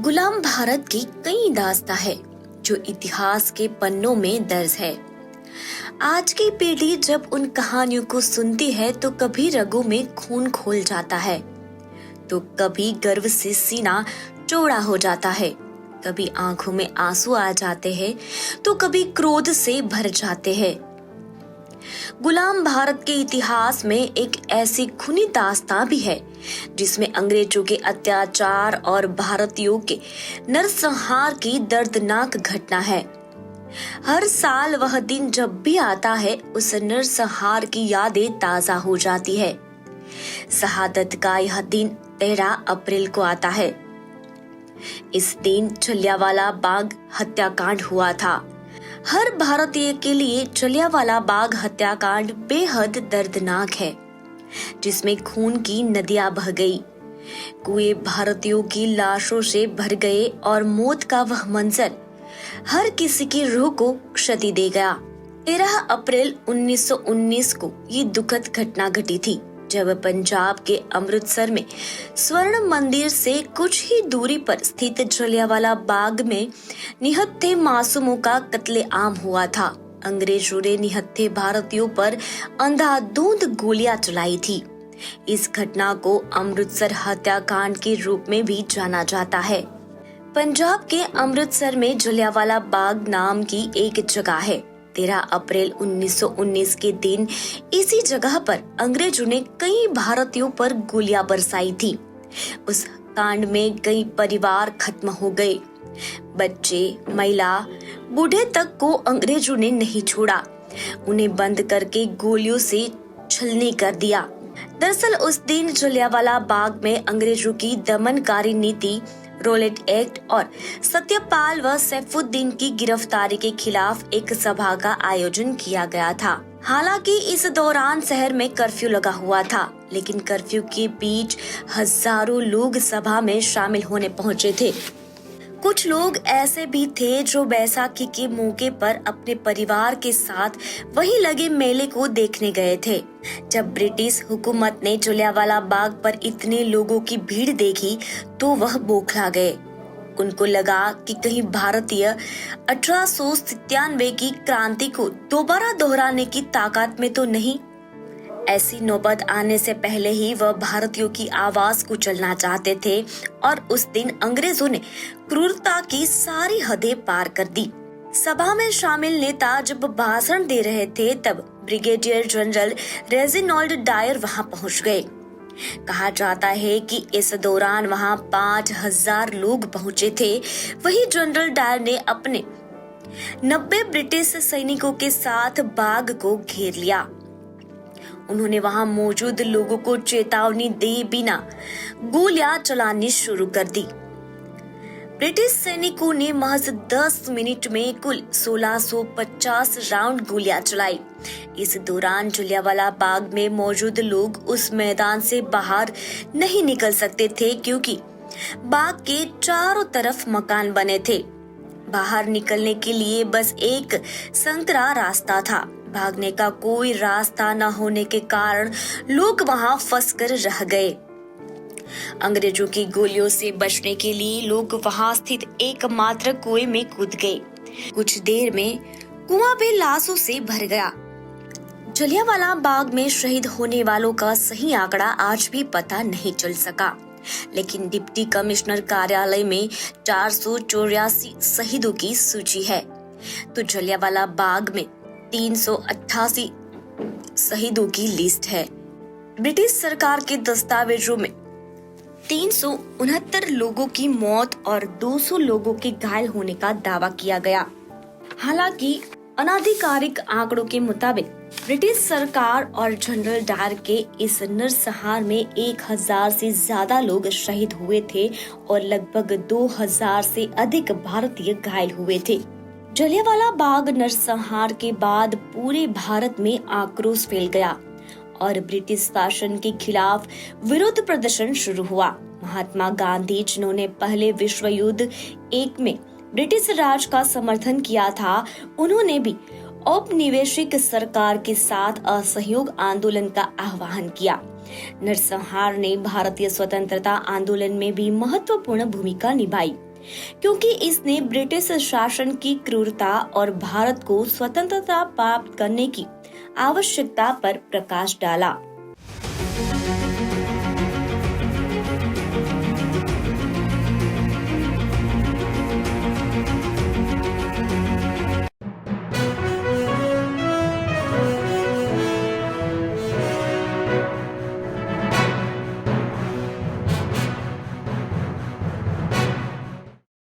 गुलाम भारत की कई दास्तां है जो इतिहास के पन्नों में दर्ज है। आज की पीढ़ी जब उन कहानियों को सुनती है तो कभी रगों में खून खोल जाता है, तो कभी गर्व से सीना चौड़ा हो जाता है, कभी आंखों में आंसू आ जाते हैं, तो कभी क्रोध से भर जाते हैं। गुलाम भारत के इतिहास में एक ऐसी खूनी दास्तां भी है जिसमें अंग्रेजों के अत्याचार और भारतीयों के नरसंहार की दर्दनाक घटना है। हर साल वह दिन जब भी आता है उस नरसंहार की यादें ताजा हो जाती है। शहादत का यह दिन 13 अप्रैल को आता है। इस दिन जलियांवाला बाग हत्याकांड हुआ था। हर भारतीय के लिए जलियांवाला बाग हत्याकांड बेहद दर्दनाक है, जिसमें खून की नदियां बह गई, कुएं भारतीयों की लाशों से भर गए और मौत का वह मंजर हर किसी की रूह को क्षति दे गया। 13 अप्रैल 1919 को ये दुखद घटना घटी थी जब पंजाब के अमृतसर में स्वर्ण मंदिर से कुछ ही दूरी पर स्थित जलियांवाला बाग में निहत्थे मासूमों का कत्लेआम हुआ था। अंग्रेजों ने निहत्थे भारतीयों पर अंधाधुंध गोलियां चलाई थी। इस घटना को अमृतसर हत्याकांड के रूप में भी जाना जाता है। पंजाब के अमृतसर में जलियांवाला बाग नाम की एक जगह है। 13 अप्रैल 1919 के दिन इसी जगह पर अंग्रेजों ने कई भारतीयों पर गोलियां बरसाई थी। उस कांड में कई परिवार खत्म हो गए। बच्चे, महिला, बूढ़े तक को अंग्रेजों ने नहीं छोड़ा। उन्हें बंद करके गोलियों से छलनी कर दिया। दरअसल उस दिन जलियांवाला बाग में अंग्रेजों की दमनकारी नीति, रोलेट एक्ट और सत्यपाल व सैफुद्दीन की गिरफ्तारी के खिलाफ एक सभा का आयोजन किया गया था। हालांकि इस दौरान शहर में कर्फ्यू लगा हुआ था, लेकिन कर्फ्यू के बीच हजारों लोग सभा में शामिल होने पहुंचे थे। कुछ लोग ऐसे भी थे जो बैसाखी के मौके पर अपने परिवार के साथ वहीं लगे मेले को देखने गए थे। जब ब्रिटिश हुकूमत ने जलियांवाला बाग पर इतने लोगों की भीड़ देखी तो वह बौखला गए। उनको लगा कि कहीं भारतीय 1897 की क्रांति को दोबारा दोहराने की ताकत में तो नहीं। ऐसी नौबत आने से पहले ही वह भारतीयों की आवाज को चलना चाहते थे और उस दिन अंग्रेजों ने क्रूरता की सारी हदें पार कर दी। सभा में शामिल नेता जब भाषण दे रहे थे तब ब्रिगेडियर जनरल रेजिनाल्ड डायर वहां पहुंच गए। कहा जाता है कि इस दौरान वहां 5000 लोग पहुंचे थे। वही जनरल डायर ने अपने 90 ब्रिटिश सैनिकों के साथ बाग को घेर लिया। उन्होंने वहां मौजूद लोगों को चेतावनी दे बिना गोलियां चलानी शुरू कर दी। ब्रिटिश सैनिकों ने महज 10 मिनट में कुल 1650 राउंड गोलियां चलाई। इस दौरान जलियांवाला बाग में मौजूद लोग उस मैदान से बाहर नहीं निकल सकते थे क्योंकि बाग के चारों तरफ मकान बने थे। बाहर निकलने के लिए बस एक संकरा रास्ता था। भागने का कोई रास्ता न होने के कारण लोग वहां फंसकर रह गए। अंग्रेजों की गोलियों से बचने के लिए लोग वहां स्थित एकमात्र कुएं में कूद गए। कुछ देर में कुआं भी लाशों से भर गया। जलियांवाला बाग में शहीद होने वालों का सही आंकड़ा आज भी पता नहीं चल सका, लेकिन डिप्टी कमिश्नर कार्यालय में 484 शहीदों की सूची है, तो जलियांवाला बाग में 388 शहीदों की लिस्ट है। ब्रिटिश सरकार के दस्तावेजों में 369 लोगों की मौत और 200 लोगों के घायल होने का दावा किया गया। हालांकि अनाधिकारिक आंकड़ों के मुताबिक ब्रिटिश सरकार और जनरल डायर के इस नरसंहार में 1000 से ज्यादा लोग शहीद हुए थे और लगभग 2000 से अधिक भारतीय घायल हुए थे। जलियांवाला बाग नरसंहार के बाद पूरे भारत में आक्रोश फैल गया और ब्रिटिश शासन के खिलाफ विरोध प्रदर्शन शुरू हुआ। महात्मा गांधी, जिन्होंने पहले विश्व युद्ध एक में ब्रिटिश राज का समर्थन किया था, उन्होंने भी औपनिवेशिक सरकार के साथ असहयोग आंदोलन का आह्वान किया। नरसंहार ने भारतीय स्वतंत्रता आंदोलन में भी महत्वपूर्ण भूमिका निभाई, क्योंकि इसने ब्रिटिश शासन की क्रूरता और भारत को स्वतंत्रता प्राप्त करने की आवश्यकता पर प्रकाश डाला।